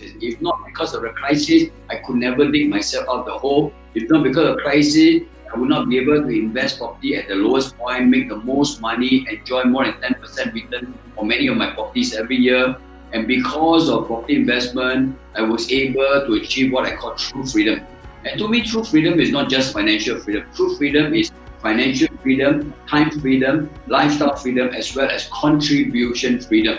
crisis. If not because of the crisis, I could never dig myself out of the hole. If not because of the crisis, I would not be able to invest property at the lowest point, make the most money, enjoy more than 10% return on many of my properties every year. And because of property investment, I was able to achieve what I call true freedom. And to me, true freedom is not just financial freedom. True freedom is financial freedom, time freedom, lifestyle freedom, as well as contribution freedom.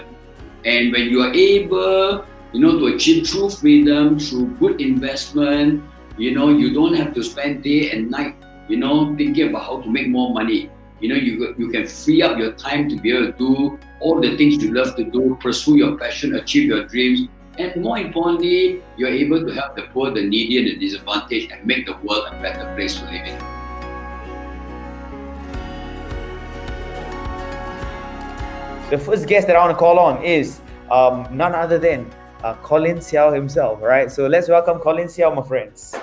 And when you are able, to achieve true freedom through good investment, you don't have to spend day and night, thinking about how to make more money. You can free up your time to be able to do all the things you love to do, pursue your passion, achieve your dreams, and more importantly, you're able to help the poor, the needy, and the disadvantaged, and make the world a better place to live in. The first guest that I want to call on is none other than Colin Xiao himself, right? So let's welcome Colin Xiao, my friends.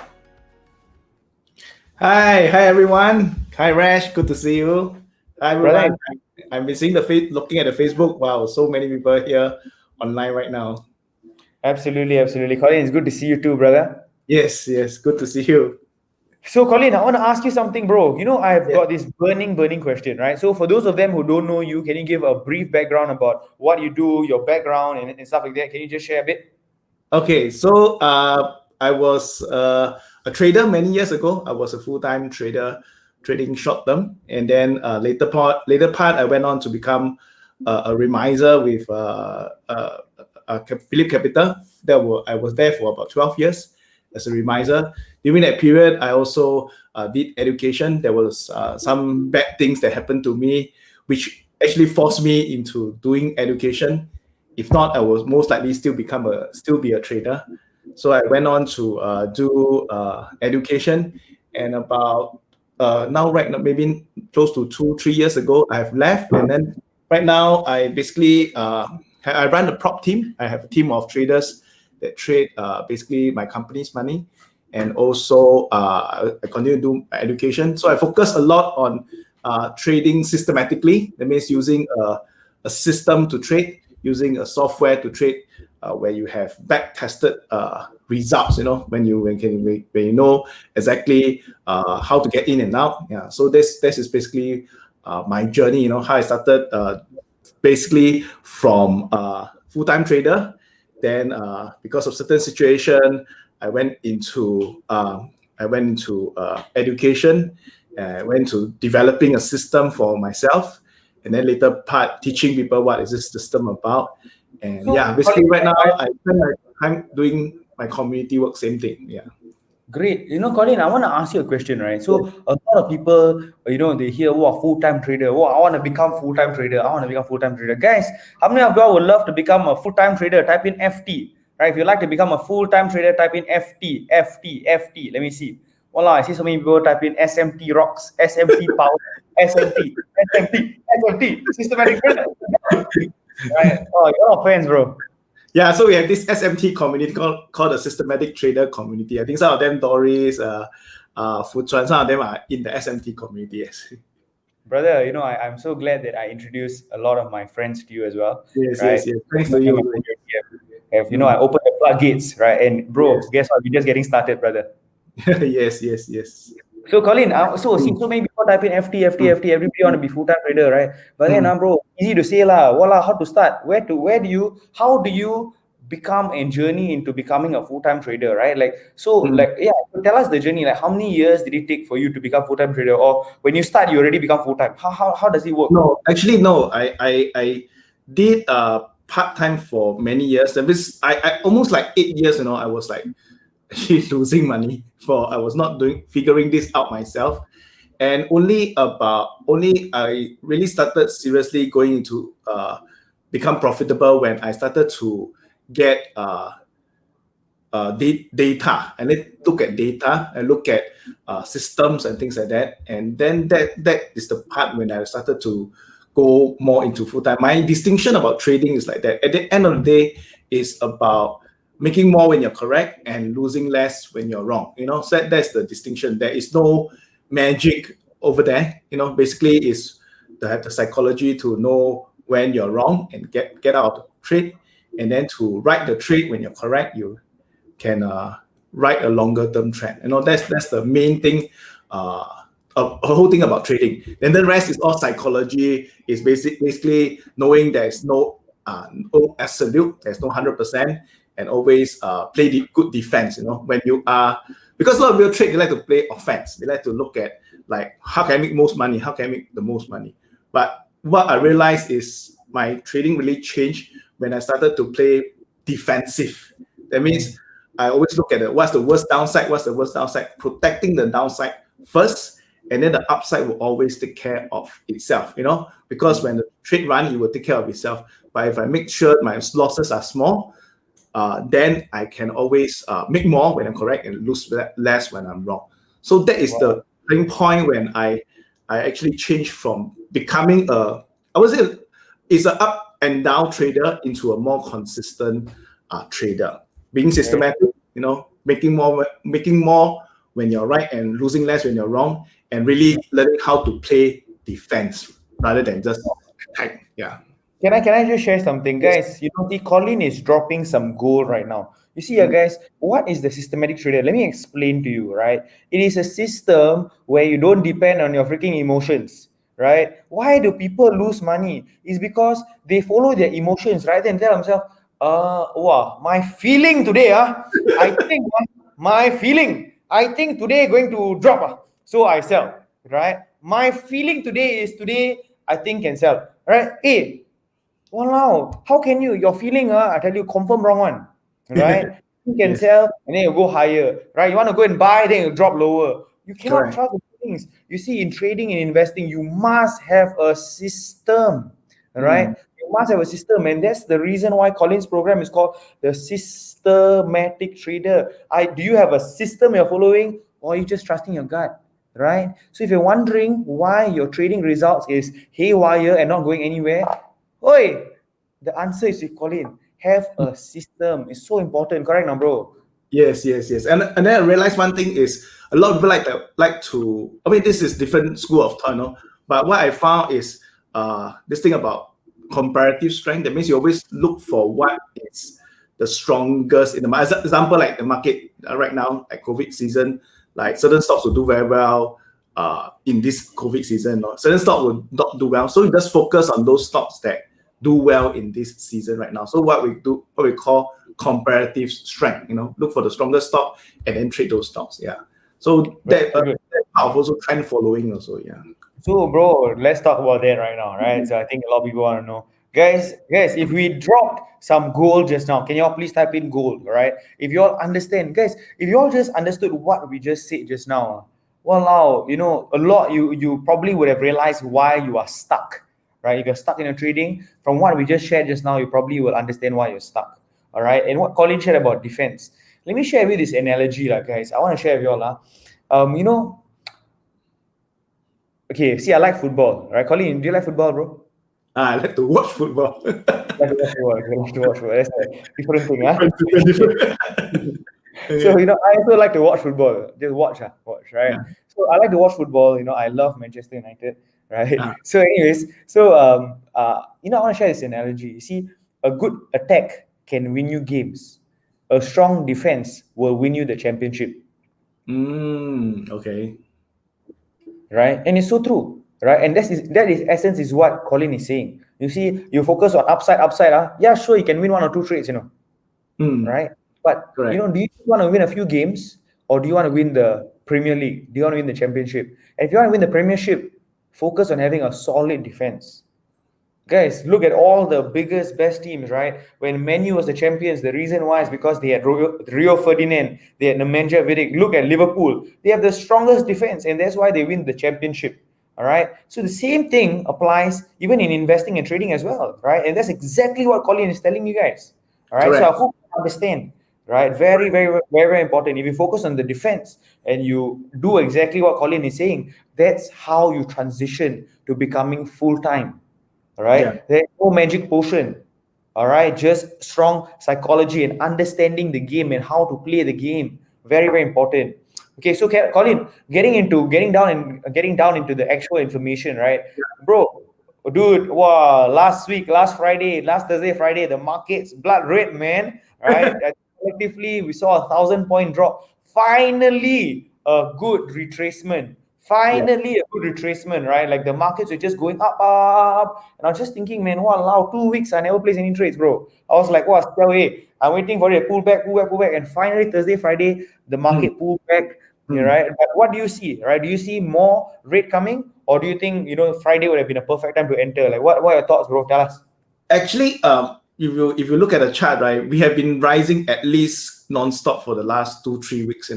Hi everyone. Hi Rash, good to see you. Hi everyone. I've been seeing looking at the Facebook. Wow, so many people here online right now. Absolutely. Colin, it's good to see you too, brother. Yes, good to see you. So Colin, I want to ask you something, bro. I've got this burning question, right? So for those of them who don't know you, can you give a brief background about what you do, your background and stuff like that? Can you just share a bit? Okay, so I was a trader many years ago. I was a full-time trader, trading short-term, and then later part, I went on to become a remiser with Phillip Capital. I was there for about 12 years as a remiser. During that period, I also did education. There was some bad things that happened to me, which actually forced me into doing education. If not, I will most likely still be a trader. So I went on to do education, and about maybe close to 2-3 years ago, I've left, and then right now I basically I run a prop team. I have a team of traders that trade basically my company's money, and also I continue to do education. So I focus a lot on trading systematically. That means using a system to trade, using a software to trade, where you have back-tested results. When you know exactly how to get in and out. Yeah. So this is basically my journey. How I started basically from full-time trader. Then because of certain situation, I went into education. I went to developing a system for myself, and then later part teaching people what is this system about. And basically right now I spend my time doing my community work, same thing. Yeah. Great. Colin, I want to ask you a question, right? So a lot of people, they hear, full-time trader. I want to become full-time trader. Guys, how many of y'all would love to become a full-time trader? Type in FT, right? If you'd like to become a full-time trader, type in FT. Let me see. Voila, I see so many people type in SMT rocks, SMT power, SMT, systematic trader. Right? Oh, you're all fans, bro. Yeah, so we have this SMT community called the Systematic Trader Community. I think some of them, Doris, Fuchuan, some of them are in the SMT community. Yes. Brother, I'm so glad that I introduced a lot of my friends to you as well. Yes, right? yes. Thanks to you. I opened the floodgates, right? And bro, guess what? We're just getting started, brother. Yes. So Colin, so many people type in FT, everybody want to be full-time trader, right? But then, bro, easy to say lah. Voila, how to start? How do you become and journey into becoming a full-time trader, right? Tell us the journey. Like, how many years did it take for you to become full-time trader, or when you start, you already become full-time? How does it work? No, actually, no. I did part-time for many years. That means I almost like 8 years. I was like actually losing money I was not figuring this out myself. And only I really started seriously going into become profitable when I started to get data, and then look at data and look at systems and things like that. And then that is the part when I started to go more into full-time. My distinction about trading is like that. At the end of the day, it's about making more when you're correct and losing less when you're wrong. So that's the distinction. There is no magic over there. Basically is to have the psychology to know when you're wrong and get out of the trade, and then to write the trade when you're correct, you can write a longer term trend. That's the main thing, a whole thing about trading. Then the rest is all psychology. Is basically knowing there's no absolute, there's no 100%, and always play the good defense. When you are, because a lot of people trade, they like to play offense. They like to look at like, how can I make most money? How can I make the most money? But what I realized is my trading really changed when I started to play defensive. That means I always look at what's the worst downside, protecting the downside first, and then the upside will always take care of itself, because when the trade run, it will take care of itself. But if I make sure my losses are small, then I can always make more when I'm correct and lose less when I'm wrong. So that is the turning point when I actually changed from becoming I would say it's an up and down trader into a more consistent trader. Being systematic, making more when you're right and losing less when you're wrong, and really learning how to play defense rather than just attack. Yeah. Can I just share something, guys? The Colin is dropping some gold right now. You see, guys, what is the systematic trader? Let me explain to you, right? It is a system where you don't depend on your freaking emotions, right? Why do people lose money? It's because they follow their emotions, right? And tell themselves, wow, my feeling today, I think I think today going to drop, so I sell, right? My feeling today, I think can sell, right? Hey, wow, how can you? Your feeling, I tell you, confirm wrong one, right? You can sell and then you go higher, right? You want to go and buy, then you drop lower. You cannot trust the things. You see, in trading and investing, you must have a system, right? You must have a system, and that's the reason why Colin's program is called the Systematic Trader. Do you have a system you're following, or are you just trusting your gut? Right? So if you're wondering why your trading results is haywire and not going anywhere, the answer is with Colin. Have a system. It's so important. Correct, now, bro? Yes. And then I realized one thing is a lot of people like to. I mean, this is different school of thought, but what I found is this thing about comparative strength. That means you always look for what is the strongest in the market. As example, like the market right now, like COVID season, like certain stocks will do very well in this COVID season. Certain stocks will not do well. So you just focus on those stocks that do well in this season right now. So what we call comparative strength. Look for the strongest stock and then trade those stocks. Yeah. So that's also trend following also. Yeah. So, bro, let's talk about that right now, right? So I think a lot of people want to know. Guys, if we dropped some gold just now, can you all please type in gold, right? If you all understand, guys, if you all just understood what we just said just now, walao, a lot, you probably would have realized why you are stuck, right? If you're stuck in your trading, from what we just shared just now, you probably will understand why you're stuck, all right? And what Colin shared about defense, let me share with this analogy, guys. I want to share with you all, okay, see, I like football, right? Colin, do you like football, bro? I like to watch football. I like to watch football. That's a different thing, So, I also like to watch football. Just watch, right? Yeah. So I like to watch football. I love Manchester United, right? So anyways, I want to share this analogy. You see, a good attack can win you games. A strong defense will win you the championship. Okay. Right? And it's so true, right? And that is essence is what Colin is saying. You see, you focus on upside. Yeah, sure, you can win 1 or 2 trades, right? But do you want to win a few games, or do you want to win the Premier League? Do you want to win the championship? And if you want to win the Premiership, focus on having a solid defense. Guys, look at all the biggest, best teams, right? When Man U was the champions, the reason why is because they had Rio Ferdinand, they had Nemanja Vidic. Look at Liverpool. They have the strongest defense, and that's why they win the championship, all right? So the same thing applies even in investing and trading as well, right? And that's exactly what Colin is telling you guys, all right? Correct. So I hope you understand, right? Very, very, very, very important. If you focus on the defense and you do exactly what Colin is saying, that's how you transition to becoming full-time. All right. Yeah. There's no magic potion. All right. Just strong psychology and understanding the game and how to play the game. Very, very important. Okay. So Colin, getting down into the actual information, right? Yeah. Bro, Dude, wow, last week, last Friday, last Thursday, Friday, the markets blood red, man. Right? Collectively, we saw 1,000 point drop. Finally, a good retracement. Finally, a good retracement, right? Like the markets were just going up, up. And I was just thinking, man, wow, 2 weeks, I never placed any trades, bro. I was like, wow, hey, I'm waiting for it to pull back. And finally, Thursday, Friday, the market pulled back. Right? But what do you see? Right? Do you see more rate coming, or do you think Friday would have been a perfect time to enter? Like, what are your thoughts, bro? Tell us. Actually, if you look at the chart, right, we have been rising at least non-stop for the last 2-3 weeks.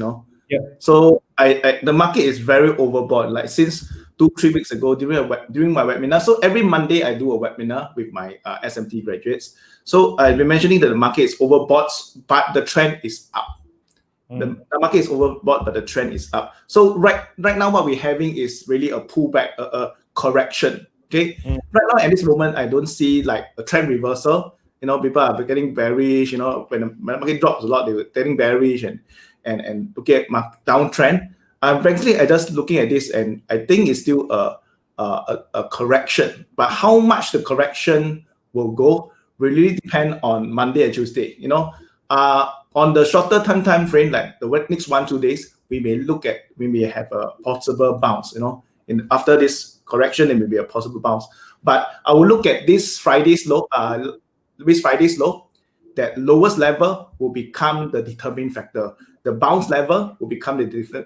Yeah. So the market is very overbought. Like since 2-3 weeks ago during my webinar. So every Monday I do a webinar with my SMT graduates. So I've been mentioning that the market is overbought, but the trend is up. The market is overbought, but the trend is up. So right now, what we're having is really a pullback, a correction. Okay, right now at this moment, I don't see like a trend reversal. People are getting bearish. When the market drops a lot, they were getting bearish and looking at downtrend. Frankly, I just looking at this, and I think it's still a correction. But how much the correction will go will really depend on Monday and Tuesday. On the shorter time frame, like the next 1-2 days, we may have a possible bounce. After this correction, there may be a possible bounce. But I will look at this Friday's low. That lowest level will become the determining factor. The bounce level will become the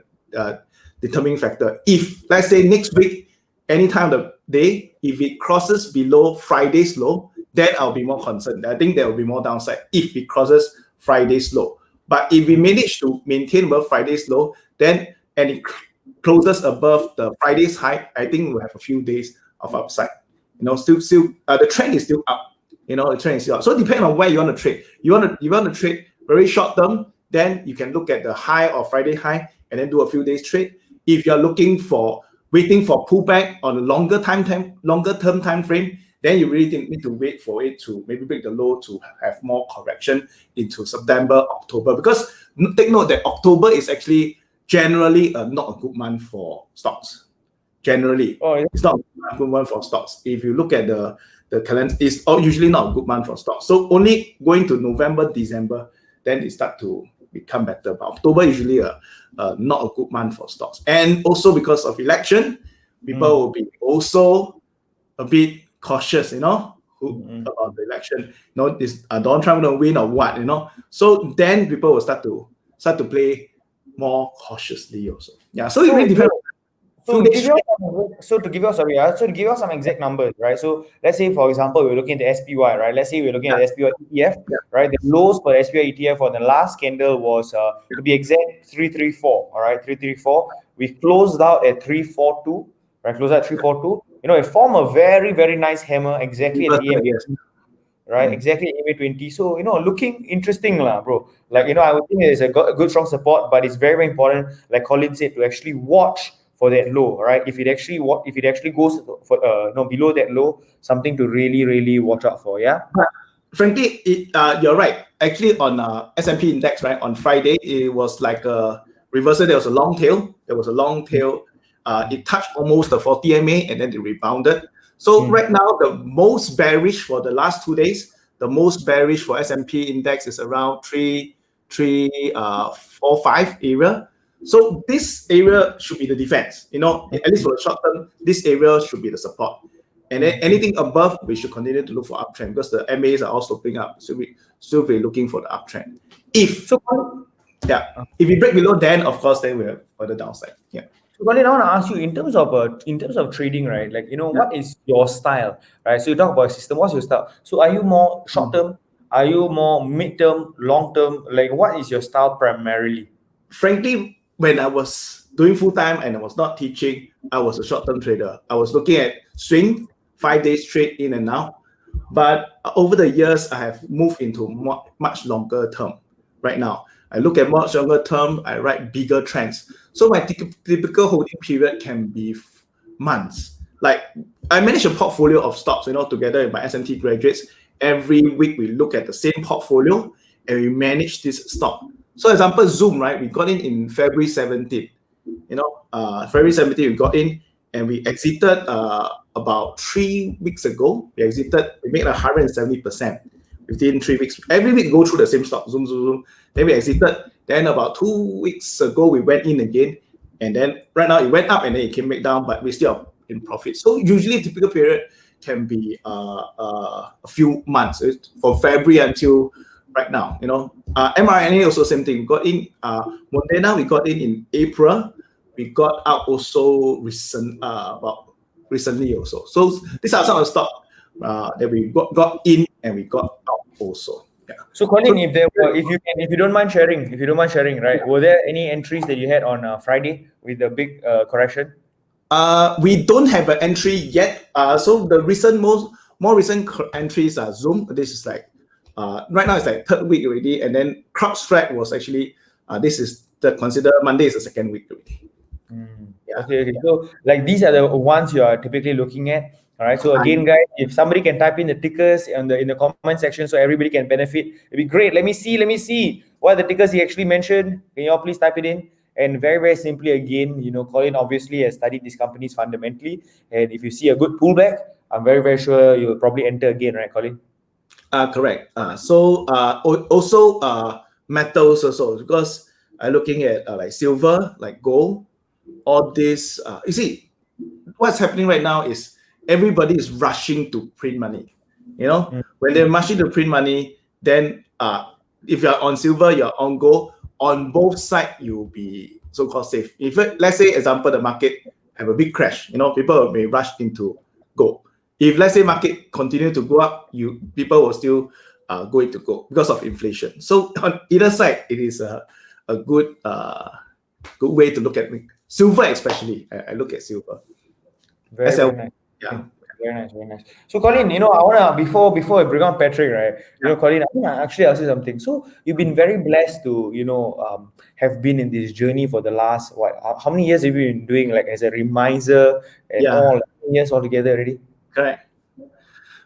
determining factor. If let's say next week, any time of the day, if it crosses below Friday's low, then I'll be more concerned. I think there will be more downside if it crosses Friday's low. But if we manage to maintain above Friday's low, and it closes above the Friday's high, I think we'll have a few days of upside. Still the trend is still up. The trend is still up. So depending on where you want to trade. You want to trade very short term, then you can look at the high or Friday high and then do a few days trade. If you're waiting for pullback on a longer term time frame, then you really need to wait for it to maybe break the low to have more correction into September, October. Because take note that October is actually generally not a good month for stocks. Generally, it's not a good month for stocks. If you look at the calendar, it's usually not a good month for stocks. So only going to November, December, then it start to become better. But October usually not a good month for stocks. And also because of election, people will be also a bit cautious, about the election. Is Donald Trump going to win or what? So then people will start to play more cautiously also. Yeah. So it really depends. So to give you some exact numbers, right? So let's say, for example, we're looking at the SPY, right? Let's say we're looking at the SPY ETF, right? The lows for the SPY ETF for the last candle was, to be exact, 334. All right, 334. We closed out at 342, right? Closed out at 342. It formed a very, very nice hammer exactly at EMA, right? Exactly EMA 20. So looking interesting, bro. Like I would think there's a good strong support, but it's very, very important, like Colin said, to actually watch for that low, right? If it actually goes for below that low, something to really, really watch out for. Yeah. Frankly, you're right. Actually, on S&P index, right, on Friday, it was like a reversal. There was a long tail. It touched almost the 40 MA and then it rebounded. So right now, the most bearish for the last 2 days, the most bearish for S&P index is around 345 area. So this area should be the defense. At least for the short term, this area should be the support. And then anything above, we should continue to look for uptrend because the MAs are all sloping up. So we still be looking for the uptrend. If we break below, then of course, then we have further downside. Yeah. So Colin, I want to ask you in terms of trading, right? Like what is your style, right? So you talk about system. What's your style? So are you more short term? Are you more mid term, long term? Like what is your style primarily? Frankly, when I was doing full time and I was not teaching, I was a short term trader. I was looking at swing, 5 days trade in and out. But over the years, I have moved into much longer term. Right now, I look at much longer term. I write bigger trends. So my typical holding period can be months. Like I manage a portfolio of stocks, together with my SMT graduates. Every week we look at the same portfolio and we manage this stock. So example, Zoom, right? We got in February 17th. February 17th we got in, and we exited about 3 weeks ago. We made 170% within 3 weeks. Every week go through the same stock, zoom, zoom, zoom. Then we exited. Then about 2 weeks ago, we went in again. And then right now it went up and then it came back down, but we still are in profit. So usually a typical period can be a few months, from February until right now. mRNA also same thing. We got in Moderna, we got in April. We got out also recently also. So these are some of the stock that we got in and we got out also. Yeah. So Colin, if you don't mind sharing, right? Were there any entries that you had on Friday with the big correction? We don't have an entry yet. So the more recent entries are Zoom. This is like right now it's like 3rd week already, and then CrowdStrike was actually this is considered Monday is the 2nd week already. Yeah. Okay. So like these are the ones you are typically looking at. All right. So again, guys, if somebody can type in the tickers in the comment section so everybody can benefit, it'd be great. Let me see what are the tickers he actually mentioned. Can you all please type it in? And very, very simply, again, Colin obviously has studied these companies fundamentally. And if you see a good pullback, I'm very, very sure you'll probably enter again, right, Colin? Correct. So also metals also, because I'm looking at like silver, like gold, all this. You see, what's happening right now is everybody is rushing to print money. When they're rushing to print money, then if you're on silver, you're on gold. On both sides, you'll be so-called safe. If let's say, example, the market have a big crash, people may rush into gold. If let's say market continue to go up, people will still go into gold because of inflation. So on either side, it is a good way to look at it. Silver, especially, I look at silver. Very nice. Yeah. Very nice. So Colin, I wanna before I bring on Patrick, right? Colin, I wanna actually ask you something. So you've been very blessed to, have been in this journey for the last how many years have you been doing like as a remiser and all? How many years altogether already? Correct.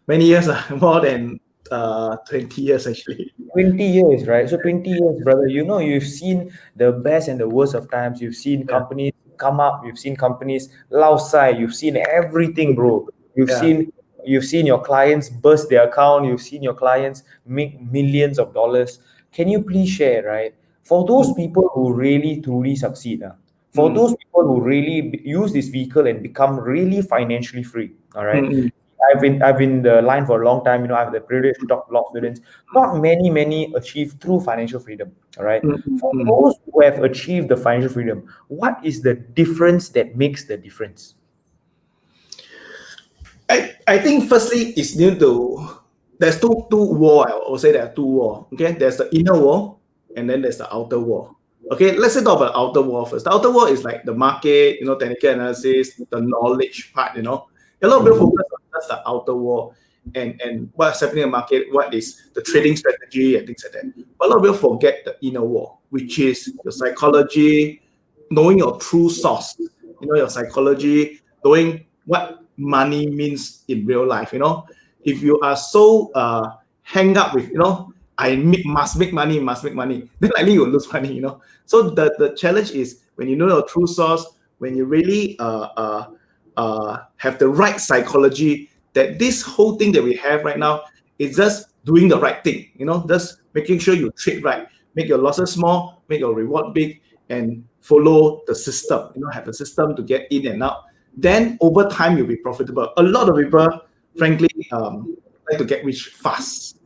Many years, more than 20 years actually. 20 years, right? So 20 years, brother. You've seen the best and the worst of times. You've seen companies come up. You've seen companies outside. You've seen everything, bro. You've seen your clients burst their account. You've seen your clients make millions of dollars. Can you please share, right? For those people who really truly succeed, for those people who really use this vehicle and become really financially free, all right? I've been the line for a long time. I have the privilege to talk to a lot of students. Not many achieve true financial freedom. All right. For those who have achieved the financial freedom, what is the difference that makes the difference? I think firstly it's due to there's two wall. I will say there are two wall. Okay, there's the inner wall and then there's the outer wall. Okay, let's talk about the outer wall first. The outer wall is like the market, technical analysis, the knowledge part. A lot of people focus on just the outer wall and what's happening in the market, what is the trading strategy and things like that. But a lot of people forget the inner wall, which is your psychology, knowing your true source. Your psychology, knowing what money means in real life. If you are so hang up with I must make money, then likely you'll lose money. So the challenge is when you know your true source, when you really have the right psychology, that this whole thing that we have right now is just doing the right thing. Just making sure you trade right, make your losses small, make your reward big, and follow the system. Have a system to get in and out. Then over time you'll be profitable. A lot of people, frankly, like to get rich fast.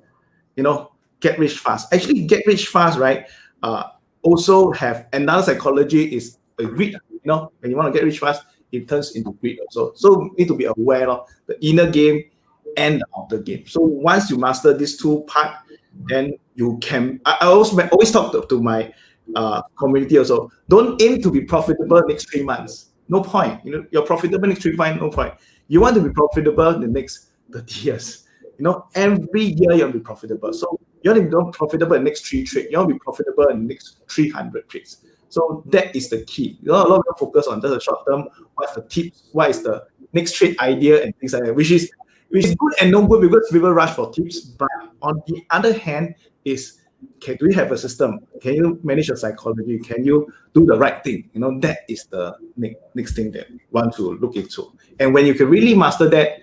Get rich fast. Actually, get rich fast, right? Also have another psychology is a greed. When you want to get rich fast, it turns into greed also. So you need to be aware of the inner game and the outer game. So once you master these two parts, then you can. I always talk to my community also. Don't aim to be profitable next 3 months. No point. You're profitable next 3 months. No point. You want to be profitable in the next 30 years. Every year you want to be profitable. So you want to be profitable in the next 3 trades. You want to be profitable in the next 300 trades. So that is the key. A lot of people focus on just the short term. What's the tips? What is the next trade idea and things like that, which is good and not good because people rush for tips. But on the other hand, is do you have a system? Can you manage your psychology? Can you do the right thing? That is the next thing that we want to look into. And when you can really master that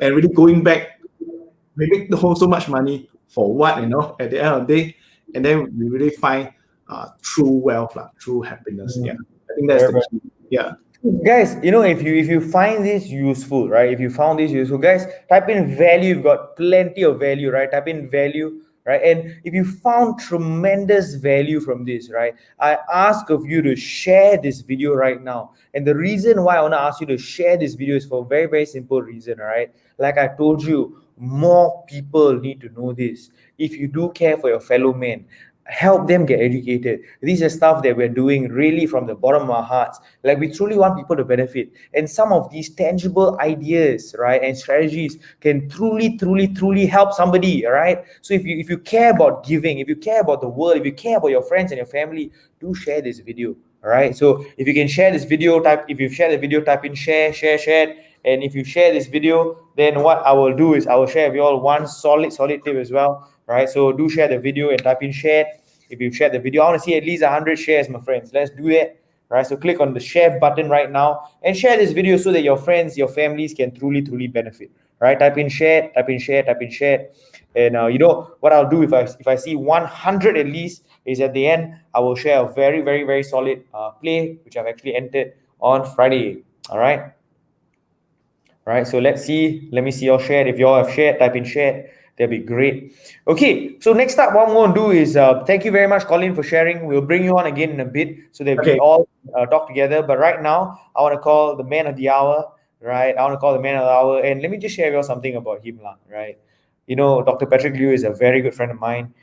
and really going back, we make the whole so much money for what, at the end of the day, and then we really find true wealth, true happiness. Yeah, I think that's the key. Yeah. Guys, if you find this useful, right? If you found this useful, guys, type in value. You've got plenty of value, right? Type in value, right? And if you found tremendous value from this, right, I ask of you to share this video right now. And the reason why I want to ask you to share this video is for a very, very simple reason, all right? Like I told you, more people need to know this. If you do care for your fellow men, help them get educated. These are stuff that we're doing really from the bottom of our hearts. Like we truly want people to benefit. And some of these tangible ideas, right, and strategies can truly help somebody, right? So if you care about giving, if you care about the world, if you care about your friends and your family, do share this video. All right. So if you can share this video, if you share the video, type in share. And if you share this video, then what I will do is I will share with you all one solid tip as well. Right, so do share the video and type in share. If you've shared the video, I want to see at least 100 shares, my friends. Let's do it. Right, so click on the share button right now and share this video so that your friends, your families can truly benefit. Right, type in share. And what I'll do if I see 100 at least is at the end I will share a very solid play which I've actually entered on Friday. All right. So let me see your share. If you all have shared, type in share. That'd be great. Okay, so next up, what I'm going to do is thank you very much, Colin, for sharing. We'll bring you on again in a bit so that we all talk together. But right now, I want to call the man of the hour, right? And let me just share with you something about him, right? Dr. Patrick Liu is a very good friend of mine.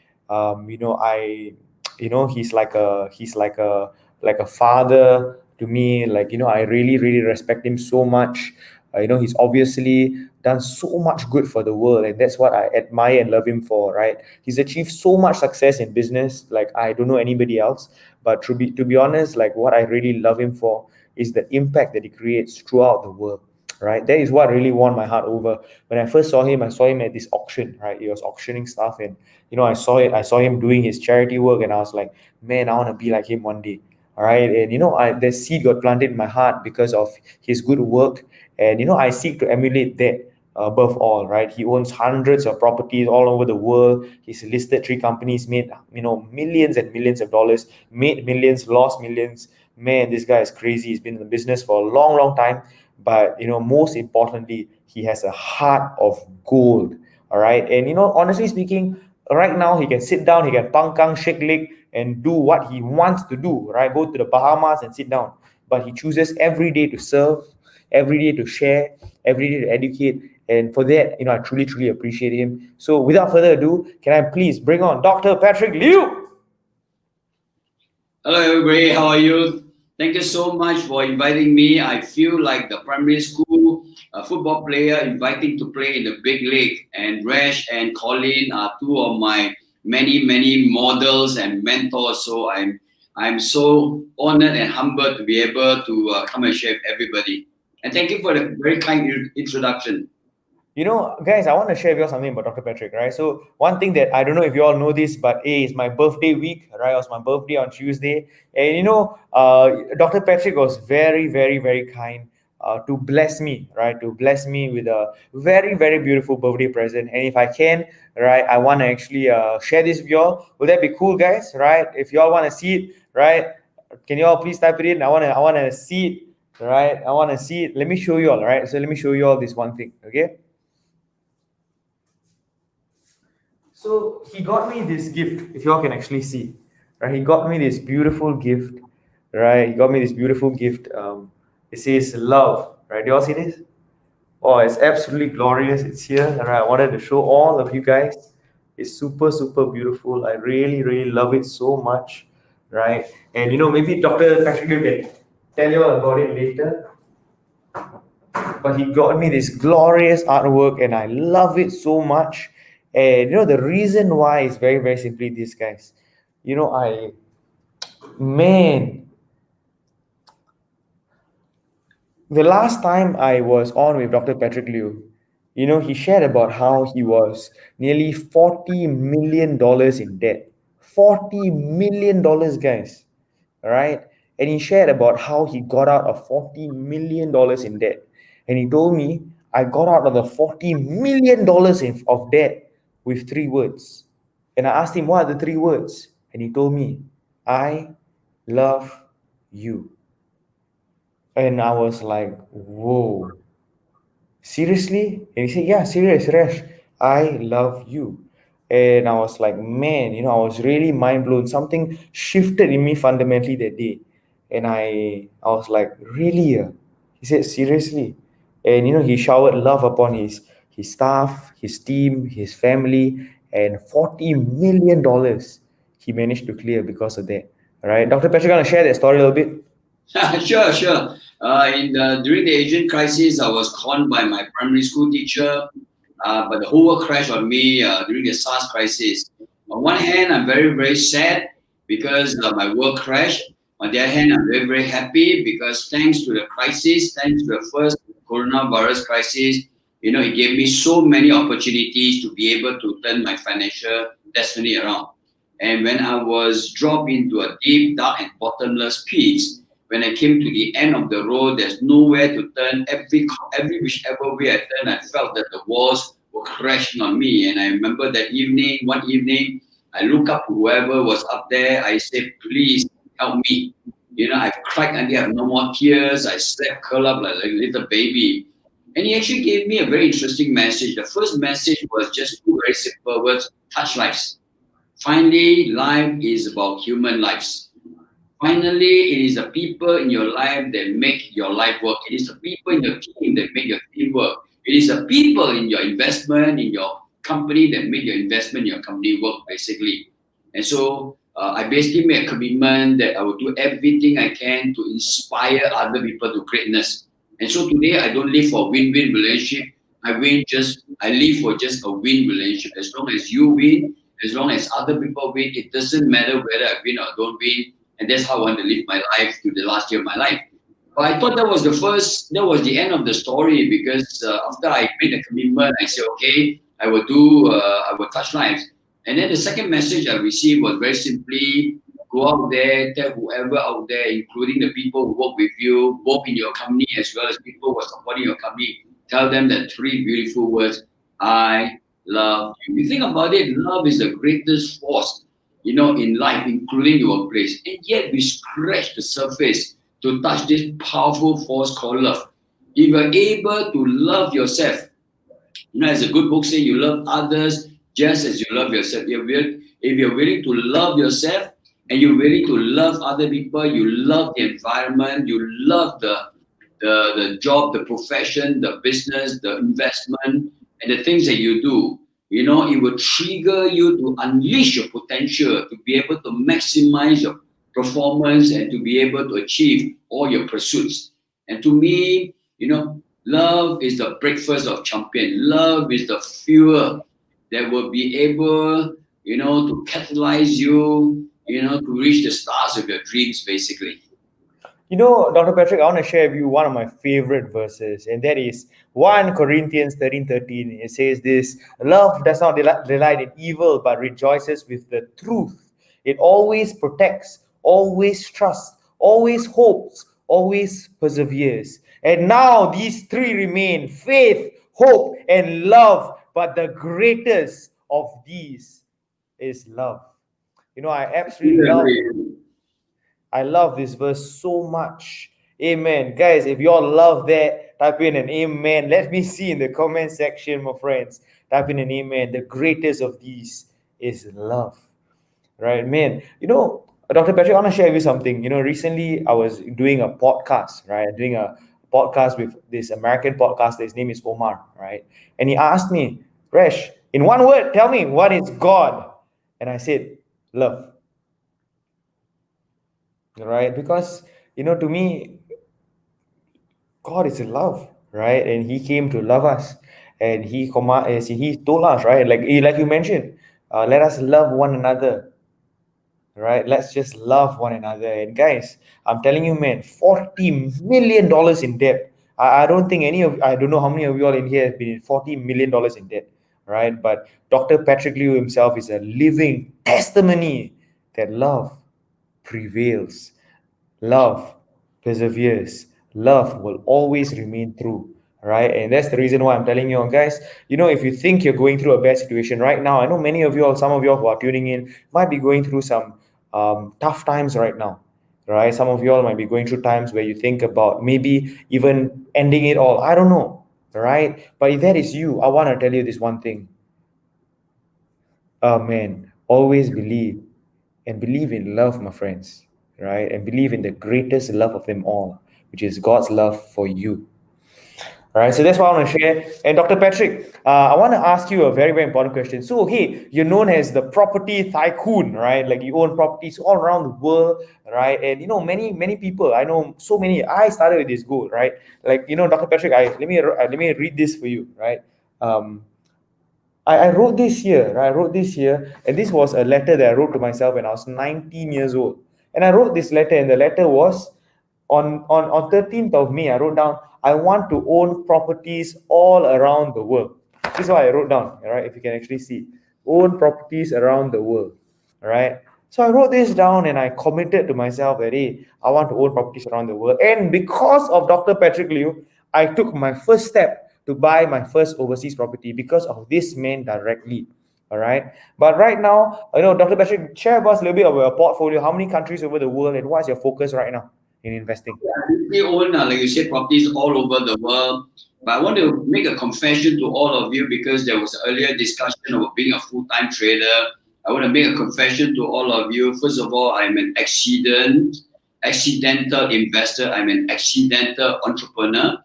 He's like a father to me. I really respect him so much. He's obviously done so much good for the world, and that's what I admire and love him for, right? He's achieved so much success in business like I don't know anybody else. But to be honest, like what I really love him for is the impact that he creates throughout the world, right? That is what really won my heart over. When I first saw him at this auction, right? He was auctioning stuff, and I saw him doing his charity work, and I was like, man, I want to be like him one day. All right. And the seed got planted in my heart because of his good work. And I seek to emulate that above all, right? He owns hundreds of properties all over the world. He's listed 3 companies, made millions and millions of dollars, made millions, lost millions. Man, this guy is crazy. He's been in the business for a long time. But most importantly, he has a heart of gold. All right. And honestly speaking, right now he can sit down, he can pangkang, shake leg, and do what he wants to do, right? Go to the Bahamas and sit down. But he chooses every day to serve, every day to share, every day to educate. And for that, I truly appreciate him. So without further ado, can I please bring on Dr. Patrick Liu? Hello, everybody. How are you? Thank you so much for inviting me. I feel like the primary school football player inviting to play in the big league. And Rash and Colin are 2 of my many models and mentors. So I'm so honored and humbled to be able to come and share with everybody. And thank you for the very kind introduction. Guys, I want to share with you something about Dr. Patrick, right? So one thing that I don't know if you all know this, but it's my birthday week, right? It was my birthday on Tuesday. And Dr. Patrick was very kind to bless me, right? To bless me with a very beautiful birthday present. And if I can, right, I want to actually share this with you all. Will that be cool, guys? Right? If you all want to see it, right? Can you all please type it in? I want to see it, right? I want to see it. Let me show you all, right? So let me show you all this one thing, okay? So he got me this gift, if you all can actually see, right? He got me this beautiful gift, right? It says love, right? Do you all see this? Oh, it's absolutely glorious. It's here, right? I wanted to show all of you guys. It's super beautiful. I really love it so much, right? And maybe Dr. Patrick can tell you all about it later. But he got me this glorious artwork, and I love it so much. And the reason why is very simply this, guys. The last time I was on with Dr. Patrick Liu, he shared about how he was nearly $40 million in debt. $40 million, guys. All right. And he shared about how he got out of $40 million in debt. And he told me, I got out of the $40 million of debt with 3 words. And I asked him, what are the 3 words? And he told me, I love you. And I was like, whoa, seriously? And he said, yeah, serious, Resh, I love you. And I was like, man, I was really mind blown. Something shifted in me fundamentally that day. And I was like, really? He said, seriously? And he showered love upon his staff, his team, his family, and $40 million he managed to clear because of that. All right, Dr. Patrick, gonna share that story a little bit? Sure. During the Asian crisis, I was conned by my primary school teacher, but the whole world crashed on me during the SARS crisis. On one hand, I'm very, very sad because my work crashed. On the other hand, I'm very, very happy because thanks to the crisis, thanks to the first coronavirus crisis, it gave me so many opportunities to be able to turn my financial destiny around. And when I was dropped into a deep, dark, and bottomless pit, when I came to the end of the road, there's nowhere to turn. Every whichever way I turned, I felt that the walls were crashing on me. And I remember that one evening, I looked up to whoever was up there. I said, please help me. I've cried until I have no more tears. I slept curled up like a little baby. And he actually gave me a very interesting message. The first message was just 2 very simple words: touch lives. Finally, life is about human lives. Finally, it is the people in your life that make your life work. It is the people in your team that make your team work. It is the people in your investment, in your company that make your investment, in your company work, basically. And so I basically made a commitment that I will do everything I can to inspire other people to greatness. And so today, I don't live for a win-win relationship. I live for just a win relationship. As long as you win, as long as other people win, it doesn't matter whether I win or don't win. And that's how I want to live my life to the last year of my life. But I thought that was the end of the story, because after I made a commitment, I said, okay, I will touch lives. And then the second message I received was very simply, go out there, tell whoever out there, including the people who work with you, both in your company as well as people who are supporting your company, tell them that 3 beautiful words: I love you. You think about it, love is the greatest force, in life, including your workplace. And yet we scratch the surface to touch this powerful force called love. If you're able to love yourself, as a good book says, you love others just as you love yourself. If you're willing to love yourself and you're willing to love other people, you love the environment, you love the job, the profession, the business, the investment, and the things that you do, it will trigger you to unleash your potential, to be able to maximize your performance and to be able to achieve all your pursuits. And to me, love is the breakfast of champion. Love is the fuel that will be able, to catalyze you, to reach the stars of your dreams, basically. Dr. Patrick, I want to share with you one of my favorite verses, and that is 1 Corinthians 13:13. It says this: love does not delight in evil, but rejoices with the truth. It always protects, always trusts, always hopes, always perseveres. And now these 3 remain: faith, hope, and love. But the greatest of these is love. I absolutely love this verse so much. Amen. Guys, if you all love that, type in an amen. Let me see in the comment section, my friends. Type in an amen. The greatest of these is love. Right, man. Dr. Patrick, I want to share with you something. Recently I was doing a podcast, right? Doing a podcast with this American podcaster. His name is Omar, right? And he asked me, Resh, in one word, tell me, what is God? And I said, love. Right? Because, to me, God is love, right? And he came to love us. And he told us, right? Like you mentioned, let us love one another. Right? Let's just love one another. And guys, I'm telling you, man, $40 million in debt. I don't know how many of you all in here have been in $40 million in debt, right? But Dr. Patrick Liu himself is a living testimony that love prevails, love perseveres, love will always remain true, right? And that's the reason why I'm telling you all, guys, if you think you're going through a bad situation right now, I know many of you all, some of you all who are tuning in might be going through some tough times right now, right? Some of you all might be going through times where you think about maybe even ending it all. I don't know, right? But if that is you, I want to tell you this one thing. Man, always believe and believe in love, my friends, right? And believe in the greatest love of them all, which is God's love for you. All right, so that's what I want to share. And Dr. Patrick, I want to ask you a very, very important question. So, hey, you're known as the property tycoon, right? Like you own properties all around the world, right? And many, many people. I know so many. I started with this goal, right? Like Dr. Patrick, let me read this for you, right? I wrote this here, right? I wrote this here, and this was a letter that I wrote to myself when I was 19 years old. And I wrote this letter, and the letter was on 13th of May. I wrote down, I want to own properties all around the world. This is what I wrote down, all right? If you can actually see, own properties around the world, all right? So I wrote this down and I committed to myself that, hey, I want to own properties around the world. And because of Dr. Patrick Liu, I took my first step to buy my first overseas property because of this man directly. All right. But right now, Dr. Patrick, share with us a little bit of your portfolio. How many countries over the world and what's your focus right now in investing? We own, like you said, properties all over the world. But I want to make a confession to all of you because there was earlier discussion about being a full-time trader. I want to make a confession to all of you. First of all, I'm an accidental investor. I'm an accidental entrepreneur.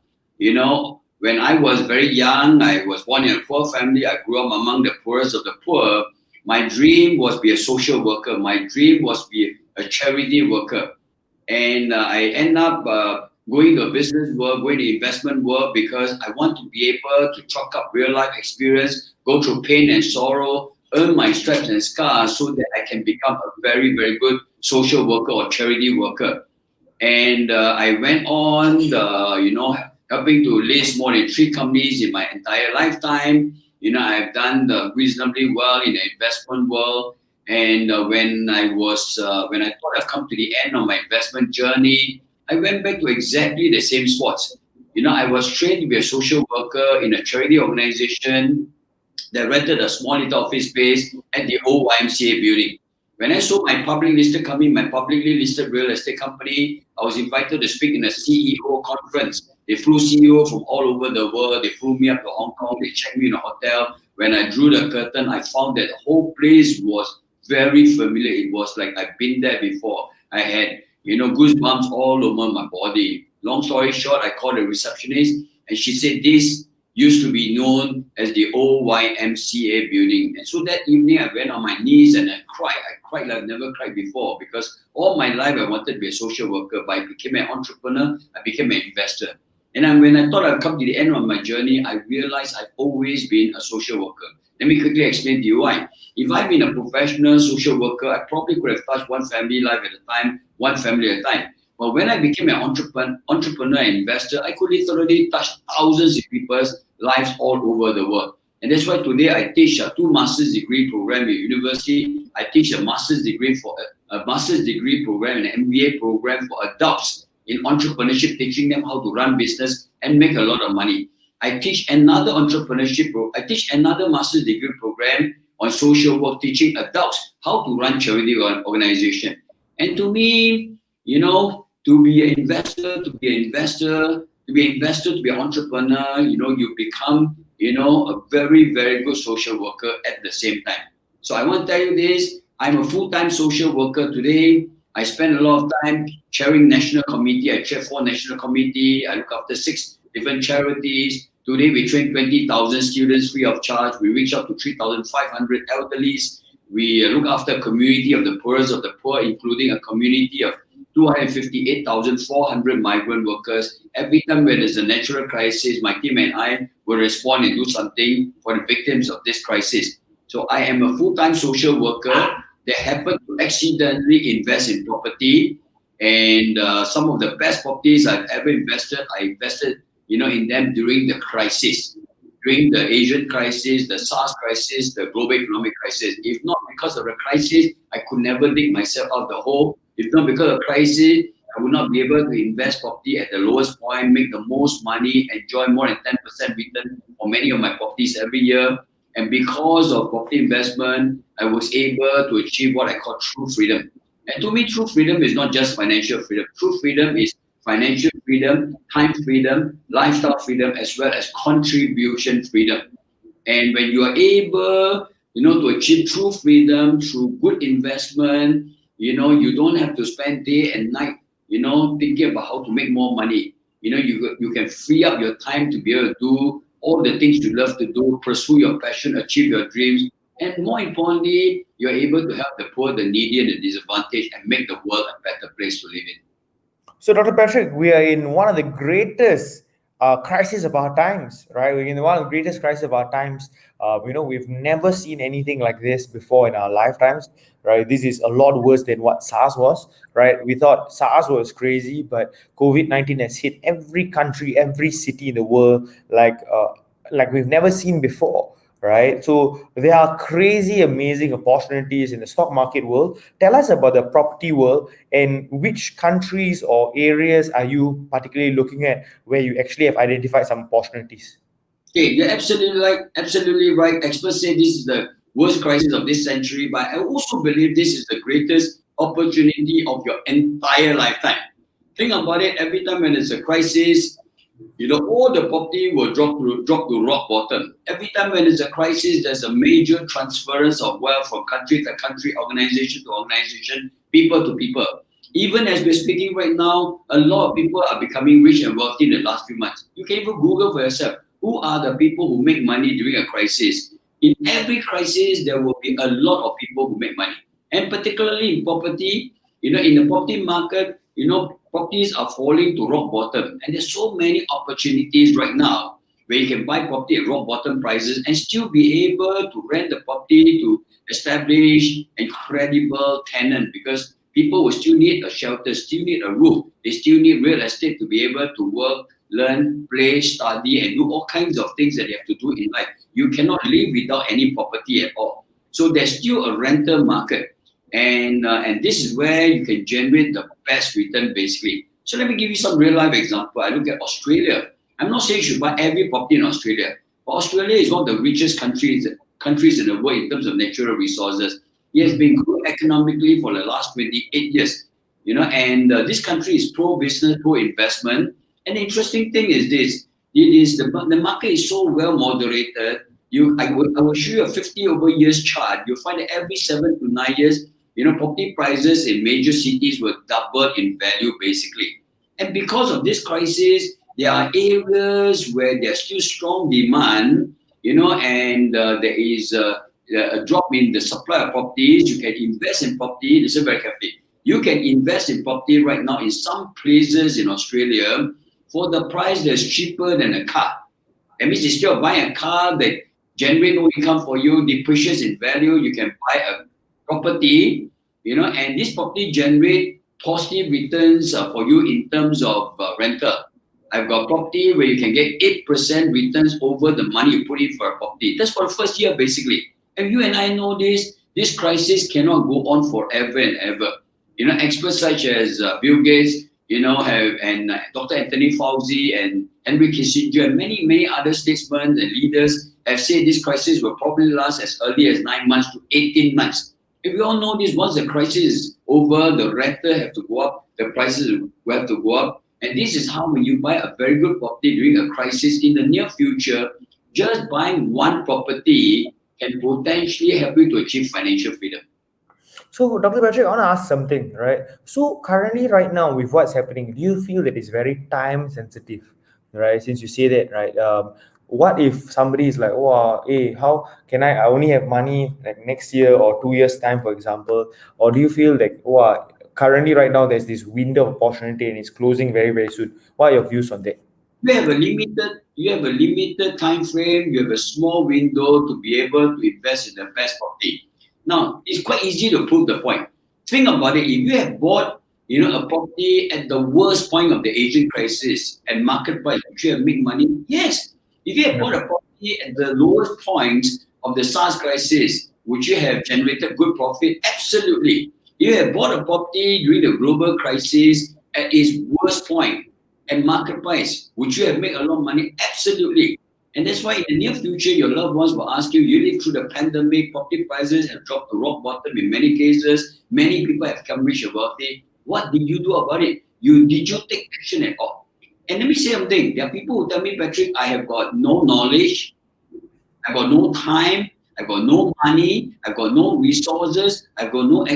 When I was very young, I was born in a poor family. I grew up among the poorest of the poor. My dream was to be a social worker. My dream was to be a charity worker. And I end up going to business work, going to investment work because I want to be able to chalk up real life experience, go through pain and sorrow, earn my stripes and scars so that I can become a very, very good social worker or charity worker. And I went on, helping to list more than 3 companies in my entire lifetime. I've done reasonably well in the investment world. And when I thought I've come to the end of my investment journey, I went back to exactly the same spots. I was trained to be a social worker in a charity organization that rented a small little office space at the old YMCA building. When I sold my publicly listed real estate company, I was invited to speak in a CEO conference. They flew CEOs from all over the world. They flew me up to Hong Kong. They checked me in a hotel. When I drew the curtain, I found that the whole place was very familiar. It was like I've been there before. I had, goosebumps all over my body. Long story short, I called the receptionist and she said this used to be known as the old YMCA building. And so that evening I went on my knees and I cried. I cried like I've never cried before because all my life I wanted to be a social worker, but I became an entrepreneur, I became an investor. And when I thought I'd come to the end of my journey, I realized I've always been a social worker. Let me quickly explain to you why. If I've been a professional social worker, I probably could have touched one family life at a time, one family at a time. But when I became an entrepreneur and investor, I could literally touch thousands of people's lives all over the world. And that's why today I teach a 2 master's degree program at university. I teach a master's degree program and an MBA program for adults in entrepreneurship, teaching them how to run business and make a lot of money. I teach another master's degree program on social work, teaching adults how to run charity organization. And to me, to be an investor, to be an entrepreneur, you become, a very, very good social worker at the same time. So I want to tell you this, I'm a full-time social worker today. I spend a lot of time chairing national committee. I chair 4 national committee. I look after 6 different charities. Today we train 20,000 students free of charge. We reach out to 3,500 elderlies. We look after a community of the poorest of the poor, including a community of 258,400 migrant workers. Every time when there's a natural crisis, my team and I will respond and do something for the victims of this crisis. So I am a full-time social worker that happened to accidentally invest in property. And some of the best properties I've ever invested, I invested in them during the crisis, during the Asian crisis, the SARS crisis, the global economic crisis. If not because of the crisis, I could never dig myself out of the hole. If not because of crisis, I would not be able to invest property at the lowest point, make the most money, enjoy more than 10% return for many of my properties every year. And because of property investment, I was able to achieve what I call true freedom. And to me, true freedom is not just financial freedom. True freedom is financial freedom, time freedom, lifestyle freedom, as well as contribution freedom. And when you are able, to achieve true freedom through good investment, you don't have to spend day and night, thinking about how to make more money. You can free up your time to be able to do all the things you love to do, pursue your passion, achieve your dreams, and more importantly, you're able to help the poor, the needy, and the disadvantaged, and make the world a better place to live in. So, Dr. Patrick, we are in one of the greatest crises of our times, right? We're in one of the greatest crises of our times. We've never seen anything like this before in our lifetimes, right? This is a lot worse than what SARS was, right? We thought SARS was crazy, but COVID-19 has hit every country, every city in the world, like we've never seen before. Right, so there are crazy, amazing opportunities in the stock market world. Tell us about the property world and which countries or areas are you particularly looking at where you actually have identified some opportunities? Okay, you're absolutely right. Experts say this is the worst crisis of this century, but I also believe this is the greatest opportunity of your entire lifetime. Think about it. Every time when there's a crisis, all the property will drop to rock bottom. Every time when there's a crisis, there's a major transference of wealth from country to country, organization to organization, people to people. Even as we're speaking right now, a lot of people are becoming rich and wealthy in the last few months. You can even Google for yourself, who are the people who make money during a crisis? In every crisis, there will be a lot of people who make money. And particularly in property, in the property market, properties are falling to rock bottom. And there's so many opportunities right now where you can buy property at rock bottom prices and still be able to rent the property to establish a credible tenant, because people will still need a shelter, still need a roof. They still need real estate to be able to work, learn, play, study, and do all kinds of things that they have to do in life. You cannot live without any property at all. So there's still a rental market. And this is where you can generate the best return, basically. So let me give you some real life example. I look at Australia. I'm not saying you should buy every property in Australia, but Australia is one of the richest countries in the world in terms of natural resources. It has been growing economically for the last 28 years. And this country is pro-business, pro-investment. And the interesting thing is this: the market is so well moderated. I will show you a 50 over years chart. You'll find that every 7 to 9 years, property prices in major cities will double in value, basically. And because of this crisis, there are areas where there's still strong demand, and there is a drop in the supply of properties. You can invest in property. Listen very carefully. You can invest in property right now in some places in Australia for the price that's cheaper than a car. That means instead of buying a car that generate no income for you, depreciates in value, you can buy a property, and this property generate positive returns for you in terms of rental. I've got property where you can get 8% returns over the money you put in for a property. That's for the first year, basically. And you and I know this crisis cannot go on forever and ever. Experts such as Bill Gates, and Dr. Anthony Fauci and Henry Kissinger and many, many other statesmen and leaders have said this crisis will probably last as early as 9 months to 18 months. If we all know this, once the crisis is over, the rental have to go up, the prices will have to go up. And this is how when you buy a very good property during a crisis in the near future, just buying one property can potentially help you to achieve financial freedom. So, Dr. Patrick, I want to ask something, right? So, currently, right now, with what's happening, do you feel that it's very time sensitive, right? Since you say that, right? What if somebody is like, oh, hey, how can I only have money like next year or 2 years' time, for example? Or do you feel like, oh, currently, right now, there's this window of opportunity and it's closing very, very soon? What are your views on that? You have a limited time frame, you have a small window to be able to invest in the best property. Now, it's quite easy to prove the point. Think about it. If you have bought, a property at the worst point of the Asian crisis and market price, would you have made money? Yes. If you have bought a property at the lowest point of the SARS crisis, would you have generated good profit? Absolutely. You have bought a property during the global crisis at its worst point at market price. Would you have made a lot of money? Absolutely. And that's why in the near future, your loved ones will ask you, you live through the pandemic, property prices have dropped to rock bottom in many cases. Many people have become rich and wealthy. What did you do about it? Did you take action at all? And let me say something. There are people who tell me, Patrick, I have got no knowledge, I got no time, I got no money, I got no resources, I got no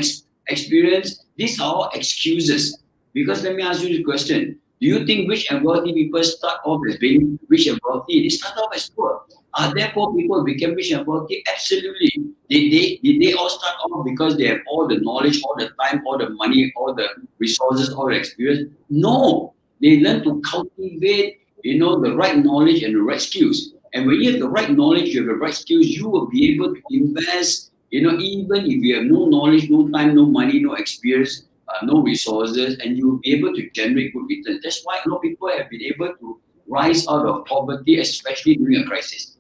experience. These are all excuses. Because let me ask you this question. Do you think rich and wealthy people start off as being rich and wealthy? They start off as poor. Are there poor people who became rich and wealthy? Absolutely. Did they all start off because they have all the knowledge, all the time, all the money, all the resources, all the experience? No. They learn to cultivate, the right knowledge and the right skills. And when you have the right knowledge, you have the right skills, you will be able to invest, even if you have no knowledge, no time, no money, no experience, no resources, and you will be able to generate good returns. That's why a lot of people have been able to rise out of poverty, especially during a crisis.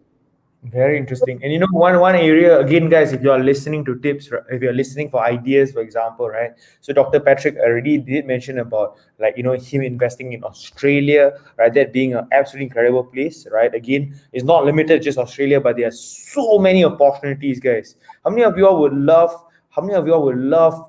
Very interesting. And one area, again, guys, if you are listening to tips, if you're listening for ideas, for example, right? So Dr. Patrick already did mention about him investing in Australia, right? That being an absolutely incredible place, right? Again, it's not limited to just Australia, but there are so many opportunities, guys. How many of you all would love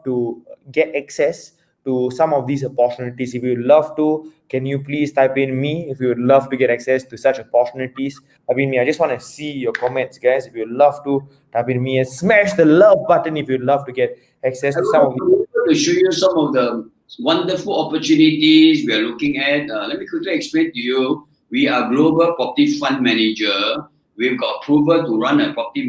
to get access to some of these opportunities? If you would love to, can you please type in me if you would love to get access to such opportunities? Type in me. I just want to see your comments, guys. If you'd love to, type in me and smash the love button if you'd love to get access to some of these. To show you some of the wonderful opportunities we are looking at. Let me quickly explain to you. We are global property fund manager. We've got approval to run a property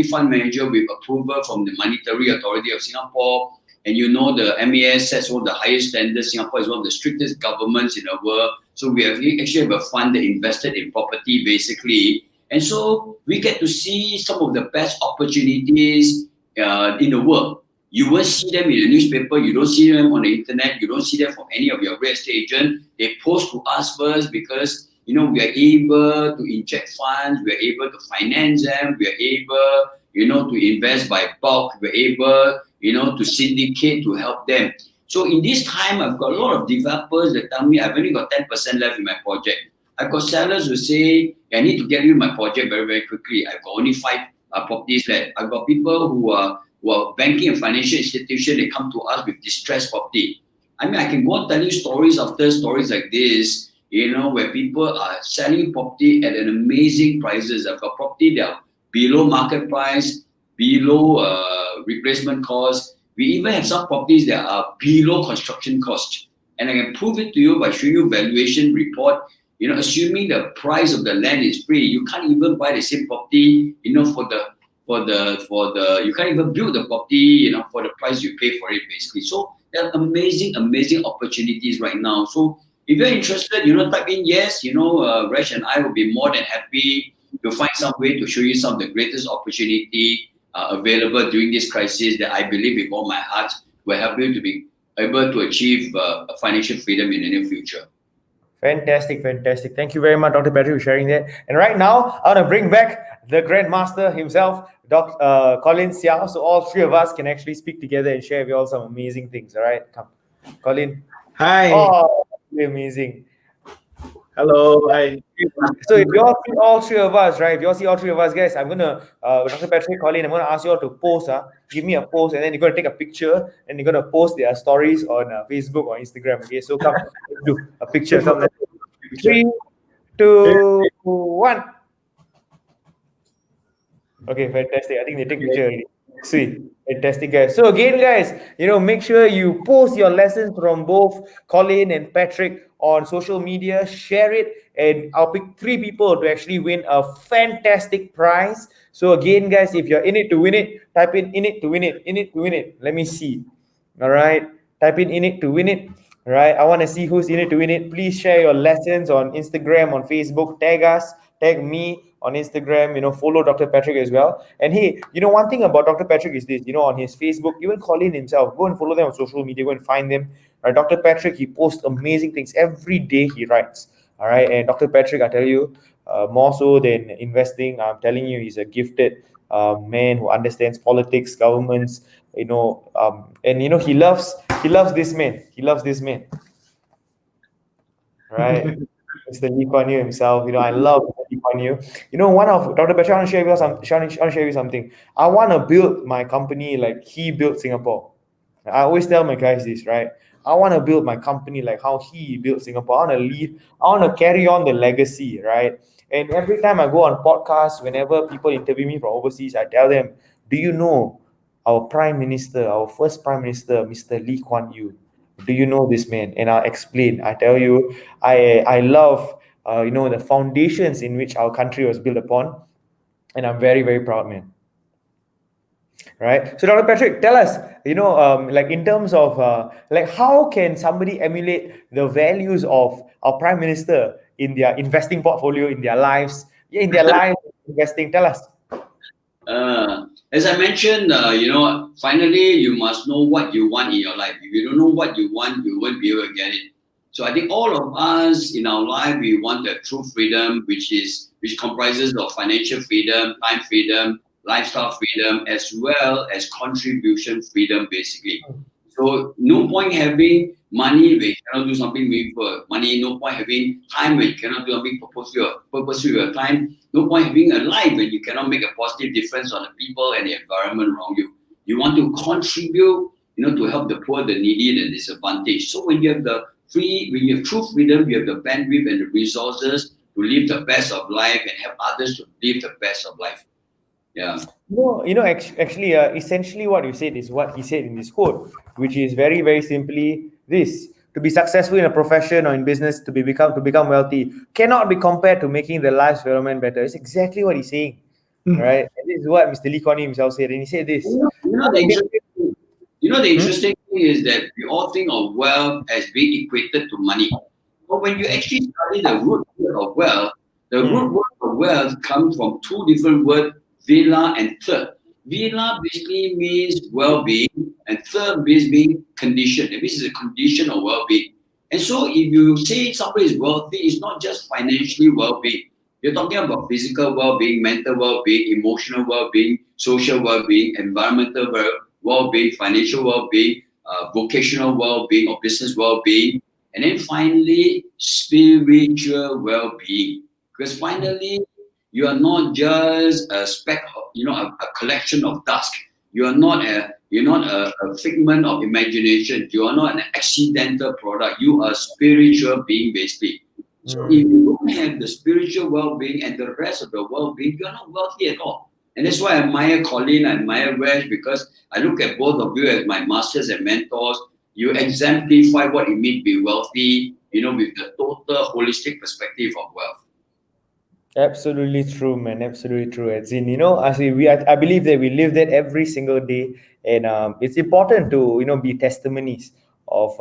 fund manager with approval from the Monetary Authority of Singapore. And the MAS sets one of the highest standards. Singapore is one of the strictest governments in the world. So we actually have a fund that invested in property, basically. And so we get to see some of the best opportunities in the world. You won't see them in the newspaper. You don't see them on the internet. You don't see them from any of your real estate agents. They post to us first because we are able to inject funds. We are able to finance them. We are able, to invest by bulk. We're able, to syndicate to help them. So in this time, I've got a lot of developers that tell me I've only got 10% left in my project. I've got sellers who say, I need to get you my project very, very quickly. I've got only 5 properties left. I've got people who are banking and financial institutions. They come to us with distressed property. I can go on telling you stories after stories like this, where people are selling property at an amazing prices. I've got property that are below market price, below replacement cost. We even have some properties that are below construction cost. And I can prove it to you by showing you valuation report. Assuming the price of the land is free, you can't even buy the same property, for the you can't even build the property, for the price you pay for it, basically. So there are amazing opportunities right now. So if you're interested, type in yes, Resh and I will be more than happy to find some way to show you some of the greatest opportunity available during this crisis that I believe with all my heart will help you to be able to achieve financial freedom in the near future. Fantastic. Thank you very much, Dr. Patrick, for sharing that. And right now, I want to bring back the Grandmaster himself, Dr. Colin Xiao, so all 3 of us can actually speak together and share with you all some amazing things. All right, come, Colin. Hi. Oh, amazing. Hello. Hi. So if you all see all 3 of us, right? If you all see all 3 of us, guys, I'm gonna Dr. Patrick, Colin, I'm gonna ask you all to post. Give me a post, and then you're gonna take a picture and you're gonna post their stories on Facebook or Instagram. Okay, so come, let's do a picture. 3, 2, 1. Okay, fantastic. I think they take picture already. Sweet. Fantastic, guys. So again, guys, make sure you post your lessons from both Colin and Patrick on social media, share it, and I'll pick 3 people to actually win a fantastic prize. So again, guys, if you're in it to win it, type in it to win it, in it to win it. Let me see. All right. Type in it to win it. All right. I want to see who's in it to win it. Please share your lessons on Instagram, on Facebook, tag us, tag me on Instagram, follow Dr. Patrick as well. And hey, one thing about Dr. Patrick is this, on his Facebook, even Colin himself, go and follow them on social media, go and find them. Right? Dr. Patrick, he posts amazing things every day. He writes. All right. And Dr. Patrick, I tell you, more so than investing, I'm telling you, he's a gifted man who understands politics, governments, and he loves this man. He loves this man, right? Mr. Lee Kuan Yew himself. I love Mr. Lee Kuan Yew. One of Dr. Bashar, I want to share with you something. I want to build my company like he built Singapore. I always tell my guys this, right? I want to build my company like how he built Singapore. I want to carry on the legacy, right? And every time I go on podcasts, whenever people interview me from overseas, I tell them, do you know our Prime Minister, our first Prime Minister, Mr. Lee Kuan Yew? Do you know this man? And I'll explain. I tell you, I love the foundations in which our country was built upon, and I'm very, very proud, man. Right. So, Dr. Patrick, tell us, like in terms of like how can somebody emulate the values of our Prime Minister in their investing portfolio, in their lives, investing? Tell us. As I mentioned, finally, you must know what you want in your life. If you don't know what you want, you won't be able to get it. So I think all of us in our life, we want the true freedom, which comprises of financial freedom, time freedom, lifestyle freedom, as well as contribution freedom, basically. So no point having money when you cannot do something with money. No point having time when you cannot do something purpose with your time. No point having a life when you cannot make a positive difference on the people and the environment around you. You want to contribute, to help the poor, the needy, and the disadvantaged. So when you have true freedom, you have the bandwidth and the resources to live the best of life and help others to live the best of life. Yeah. Actually, essentially what you said is what he said in this quote, which is very, very simply this: to be successful in a profession or in business, to become wealthy, cannot be compared to making the lives of your man better. It's exactly what he's saying, right? And this is what Mr. Lee Kuan Yew himself said, and he said this. The interesting thing is that we all think of wealth as being equated to money. But when you actually study the root word of wealth, the root word of wealth comes from two different words, villa and third. Villa basically means well-being, and third means condition. It means it's a condition of well-being. And so if you say somebody is wealthy, it's not just financially well-being. You're talking about physical well-being, mental well-being, emotional well-being, social well-being, environmental well-being, financial well-being, vocational well-being or business well-being, and then finally spiritual well-being. Because finally, you are not just a speck, a collection of dust. You are not a figment of imagination. You are not an accidental product. You are a spiritual being, basically. So if you don't have the spiritual well-being and the rest of the well-being, you are not wealthy at all. And that's why I admire Colin, I admire Resh, because I look at both of you as my masters and mentors. You exemplify what it means to be wealthy, with the total holistic perspective of wealth. Absolutely true, man. Absolutely true. As in, I believe that we live that every single day, and it's important to be testimonies of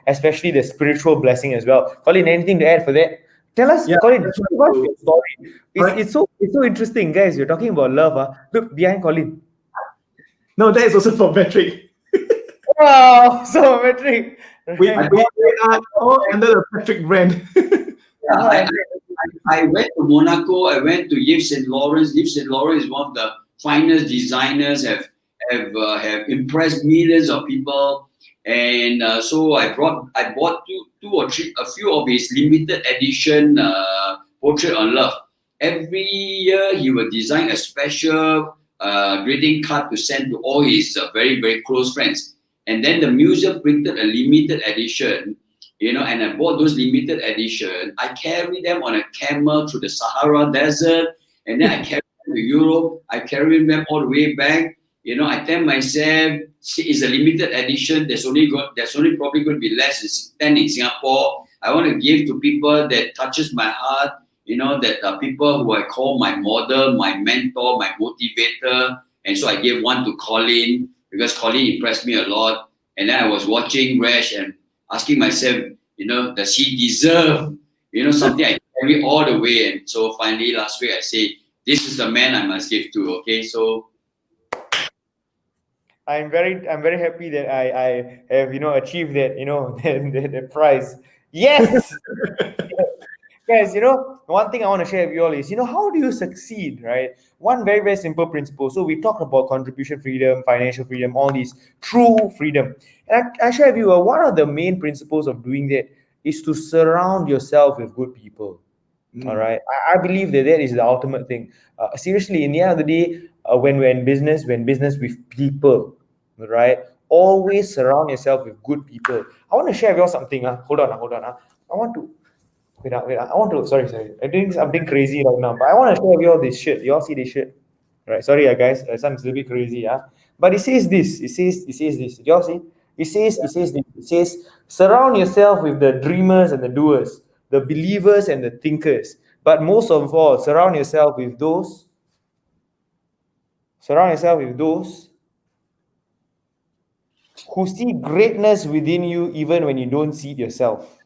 especially the spiritual blessing as well. Colin, anything to add for that? Tell us, Colin, what's your story? It's so interesting, guys. You're talking about love. Look behind Colin. No, that is also for Patrick. Wow, so Patrick. We are all under the Patrick brand. I went to Monaco. I went to Yves Saint Laurent. Yves Saint Laurent is one of the finest designers. Have impressed millions of people, and so I bought a few of his limited edition portrait on love. Every year he will design a special greeting card to send to all his very, very close friends, and then the museum printed a limited edition. And I bought those limited edition. I carry them on a camel through the Sahara Desert, and then I carry them to Europe. I carry them all the way back. I tell myself, it's a limited edition. There's only probably going to be less than 10 in Singapore. I want to give to people that touches my heart. That are people who I call my model, my mentor, my motivator. And so I gave one to Colin because Colin impressed me a lot. And then I was watching Resh and asking myself, does he deserve, something I carry all the way? And so finally last week I said, this is the man I must give to. Okay, so I'm very happy that I have achieved that that prize. Yes. Guys, one thing I want to share with you all is, how do you succeed, right? One very, very simple principle. So we talked about contribution freedom, financial freedom, all these true freedom. And I share with you, one of the main principles of doing that is to surround yourself with good people. All right. I believe that is the ultimate thing. Seriously, in the end of the day, when we're in business, with people, right? Always surround yourself with good people. I want to share with you all something. Hold on. I want to wait. I want to. Sorry. I'm doing something crazy right now, but I want to share with you all this shit. You all see this shit, right? Sorry, guys. Sounds a little bit crazy, But it says this. It says this. Do you all see? It says this. It says, surround yourself with the dreamers and the doers, the believers and the thinkers. But most of all, surround yourself with those who see greatness within you even when you don't see it yourself.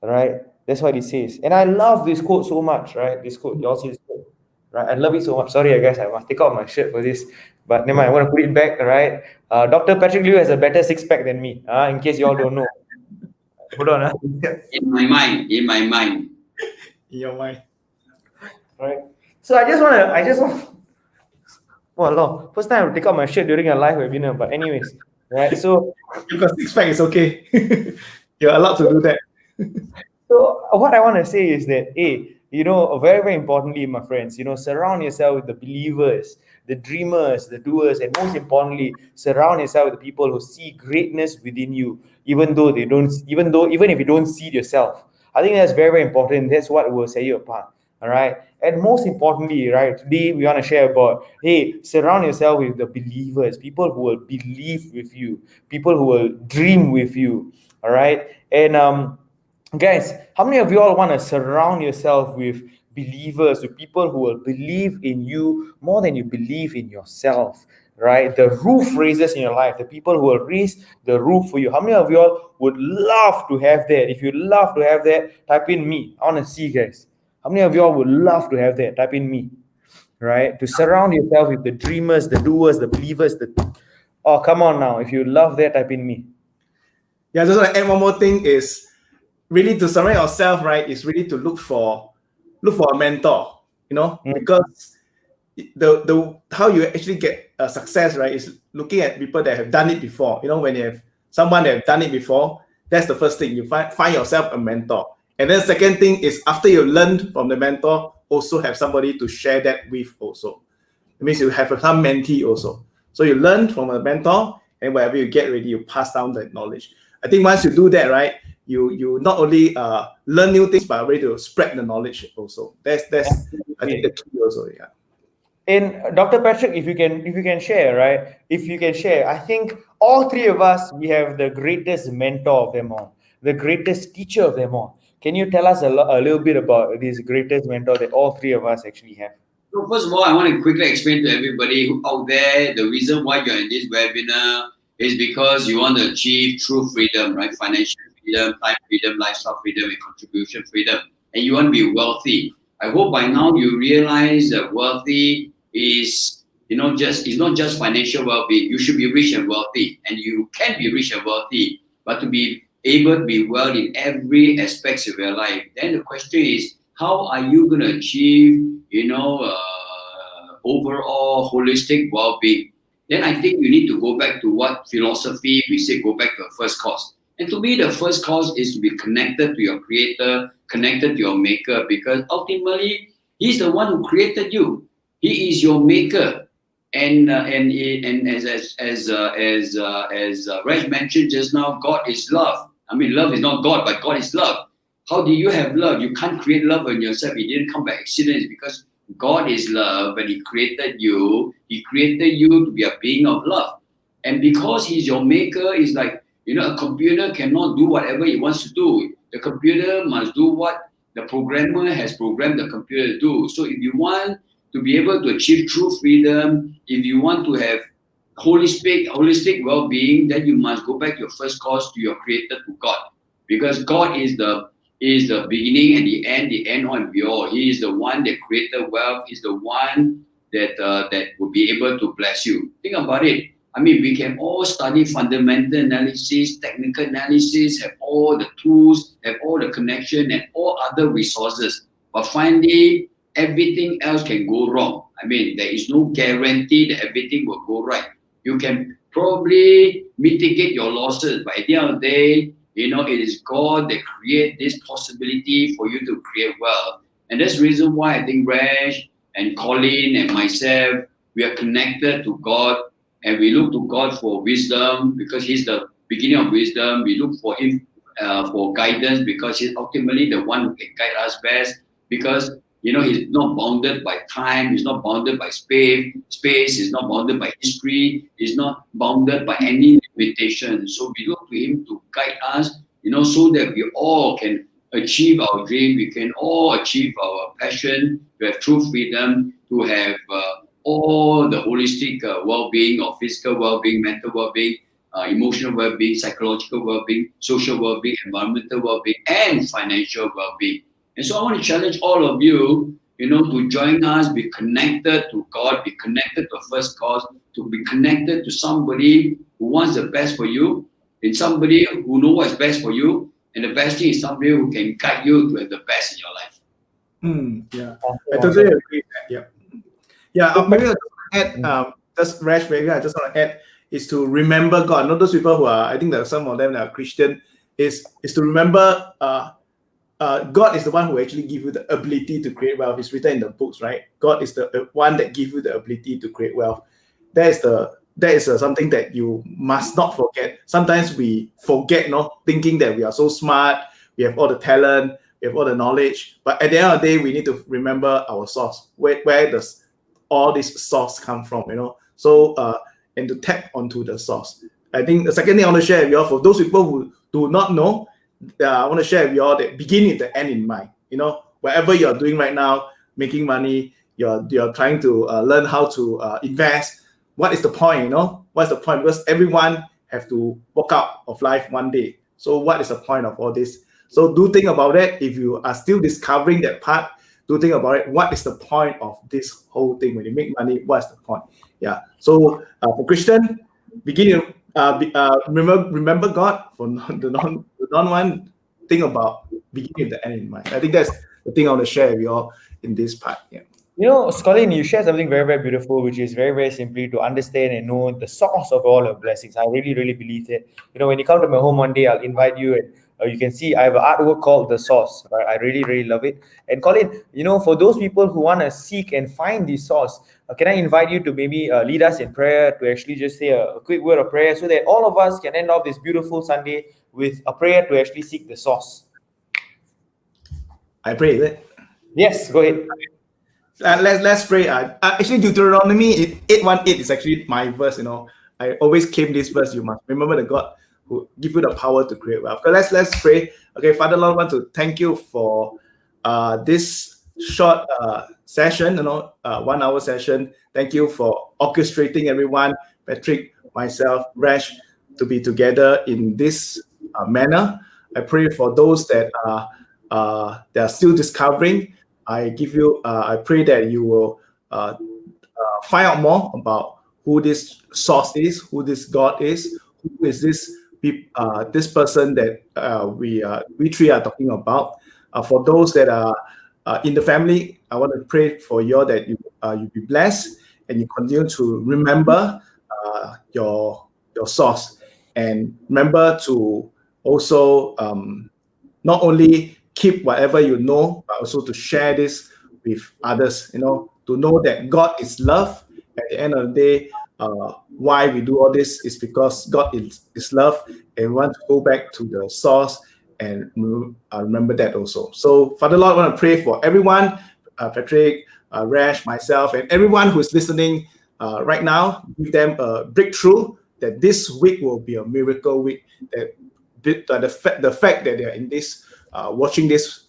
Right? That's what it says. And I love this quote so much, right? This quote, you all see this quote, right? I love it so much. Sorry, guys, I must take off my shirt for this. But never mind, I want to put it back, right? Dr. Patrick Liu has a better six-pack than me, in case you all don't know. Hold on. In my mind. In your mind. Right. So I just want oh Lord, first time I take out my shirt during a live webinar, but anyways, right? So You've got six pack, it's okay. You're allowed to do that. So what I want to say is that, very, very importantly, my friends, surround yourself with the believers, the dreamers, the doers, and most importantly, surround yourself with the people who see greatness within you, even if you don't see it yourself. I think that's very, very important. That's what will set you apart. All right. And most importantly, right, today we want to share about, surround yourself with the believers, people who will believe with you, people who will dream with you. All right. And guys, how many of you all want to surround yourself with believers, with people who will believe in you more than you believe in yourself, right? The roof raisers in your life, the people who will raise the roof for you. How many of you all would love to have that? If you love to have that, type in me. I want to see, guys. How many of you all would love to have that? Type in me, right? To surround yourself with the dreamers, the doers, the believers. Oh, come on now. If you love that, type in me. Yeah, I just want to add one more thing is really to surround yourself, right, is really to look for a mentor, because the how you actually get success, right, is looking at people that have done it before. When you have someone that have done it before, that's the first thing. You find yourself a mentor. And then second thing is after you learned from the mentor, also have somebody to share that with also. It means you have some mentee also. So you learn from a mentor, and wherever you get ready, you pass down that knowledge. I think once you do that, right, you not only learn new things, but ready to spread the knowledge also. That's I think the key also, yeah. And Dr. Patrick, if you can share, right? If you can share, I think all three of us, we have the greatest mentor of them all, the greatest teacher of them all. Can you tell us a little bit about this greatest mentor that all three of us actually have? So first of all, I want to quickly explain to everybody out there the reason why you're in this webinar is because you want to achieve true freedom, right? Financial freedom, time freedom, lifestyle freedom, and contribution freedom. And you want to be wealthy. I hope by now you realize that wealthy is not just financial well-being. You should be rich and wealthy, and you can be rich and wealthy, but to be able to be well in every aspect of your life. Then the question is, how are you going to achieve, overall holistic well-being? Then I think you need to go back to what philosophy we say. Go back to the first cause. And to me, the first cause is to be connected to your creator, connected to your maker, because ultimately he's the one who created you. He is your maker. And as Raj mentioned just now, God is love. I mean, love is not God, but God is love. How do you have love? You can't create love in yourself. It didn't come by accident. It's because God is love. When He created you to be a being of love. And because He's your maker, it's like, a computer cannot do whatever it wants to do. The computer must do what the programmer has programmed the computer to do. So if you want to be able to achieve true freedom, if you want to have holistic well-being, then you must go back to your first cause, to your creator, to God. Because God is the beginning and the end all and be all. He is the one that created wealth. He's the one that will be able to bless you. Think about it. I mean, we can all study fundamental analysis, technical analysis, have all the tools, have all the connection and all other resources. But finally, everything else can go wrong. I mean, there is no guarantee that everything will go right. You can probably mitigate your losses, but at the end of the day, it is God that create this possibility for you to create wealth. And that's the reason why I think Rash and Colin and myself, we are connected to God and we look to God for wisdom because He's the beginning of wisdom. We look for Him for guidance because He's ultimately the one who can guide us best because He's not bounded by time, He's not bounded by space, He's not bounded by history, He's not bounded by any limitation. So we look to Him to guide us, so that we all can achieve our dream, we can all achieve our passion, to have true freedom, to have all the holistic well-being or physical well-being, mental well-being, emotional well-being, psychological well-being, social well-being, environmental well-being, and financial well-being. And so I want to challenge all of you, to join us, be connected to God, be connected to first cause, to be connected to somebody who wants the best for you, and somebody who knows what's best for you. And the best thing is somebody who can guide you to have the best in your life. Yeah, I totally agree with that. Yeah, maybe I'll just add, just Rash, maybe I just want to add, is to remember God. Not those people who are, I think that some of them that are Christian, is to remember God is the one who actually gives you the ability to create wealth. It's written in the books, right? God is the one that gives you the ability to create wealth. That is something that you must not forget. Sometimes we forget, thinking that we are so smart, we have all the talent, we have all the knowledge. But at the end of the day, we need to remember our source. Where does all this source come from? So and to tap onto the source. I think the second thing I want to share with you all, for those people who do not know, I want to share with you all that beginning with the end in mind. Whatever you're doing right now, making money, you're trying to learn how to invest. What is the point? What's the point? Because everyone have to walk out of life one day. So what is the point of all this? So do think about it. If you are still discovering that part, do think about it. What is the point of this whole thing? When you make money, what's the point? Yeah. So for Christian, beginning. Remember God. For the non one, think about beginning with the end in mind. I think that's the thing I want to share with you all in this part. Yeah. Colin, you shared something very, very beautiful, which is very, very simply to understand and know the source of all your blessings. I really, really believe it. When you come to my home one day, I'll invite you, and you can see I have an artwork called The Source. Right? I really, really love it. And Colin, for those people who want to seek and find the source, can I invite you to maybe lead us in prayer, to actually just say a quick word of prayer so that all of us can end off this beautiful Sunday with a prayer to actually seek the source. I pray, is it? Yes, go ahead. Let's pray. Actually, Deuteronomy 8:18 is actually my verse. I always claim this verse. You must remember the God who give you the power to create wealth. Okay, let's pray. Okay, Father Lord, I want to thank you for this short session. 1 hour session. Thank you for orchestrating everyone, Patrick, myself, Rash, to be together in this manner. I pray for those that are still discovering. I pray that you will find out more about who this source is, who this God is, who is this person that we three are talking about. For those that are in the family, I want to pray for you that you be blessed and you continue to remember your source, and remember to also not only keep whatever you know, but also to share this with others, to know that God is love. At the end of the day, why we do all this is because God is love, and we want to go back to the source and remember that also. So, Father Lord, I want to pray for everyone, Patrick, Rash, myself, and everyone who is listening right now. Give them a breakthrough, that this week will be a miracle week, that the fact that they're in this watching this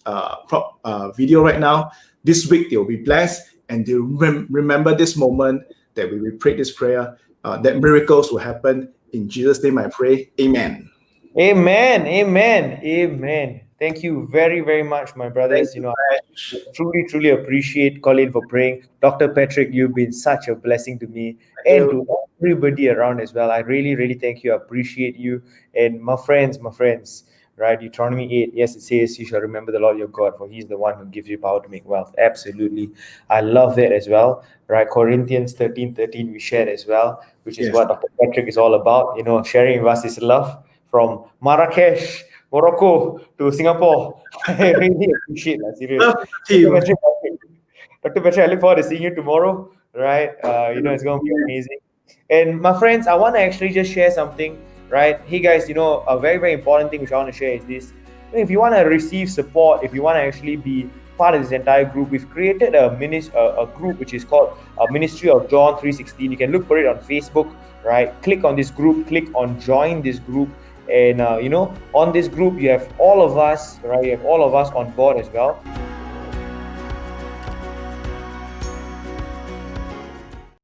video right now, this week they'll be blessed, and they'll remember this moment that we prayed this prayer, that miracles will happen. In Jesus' name I pray, amen. Amen, amen, amen. Thank you very, very much, my brothers. Thank You know, you. I truly appreciate Colin for praying. Dr. Patrick, you've been such a blessing to me and to everybody around as well. I really thank you. I appreciate you. And my friends, right? Deuteronomy 8, yes, it says you shall remember the Lord your God, for he's the one who gives you power to make wealth. Absolutely. I love that as well. Right? Corinthians 13:13, we shared as well, which is Yes. what Dr. Patrick is all about. You know, sharing with us his love from Marrakesh, Morocco to Singapore. I really appreciate that. Serious. Love the team. Dr. Patrick, I look forward to seeing you tomorrow. Right? You know, it's going to be amazing. And my friends, I want to actually just share something. Right? Hey guys, you know, a very important thing which I want to share is this. If you want to receive support, if you want to actually be part of this entire group, we've created a group which is called Ministry of John 3:16. You can look for it on Facebook, right? Click on this group, click on join this group, and you know, on this group you have all of us, right? You have all of us on board as well.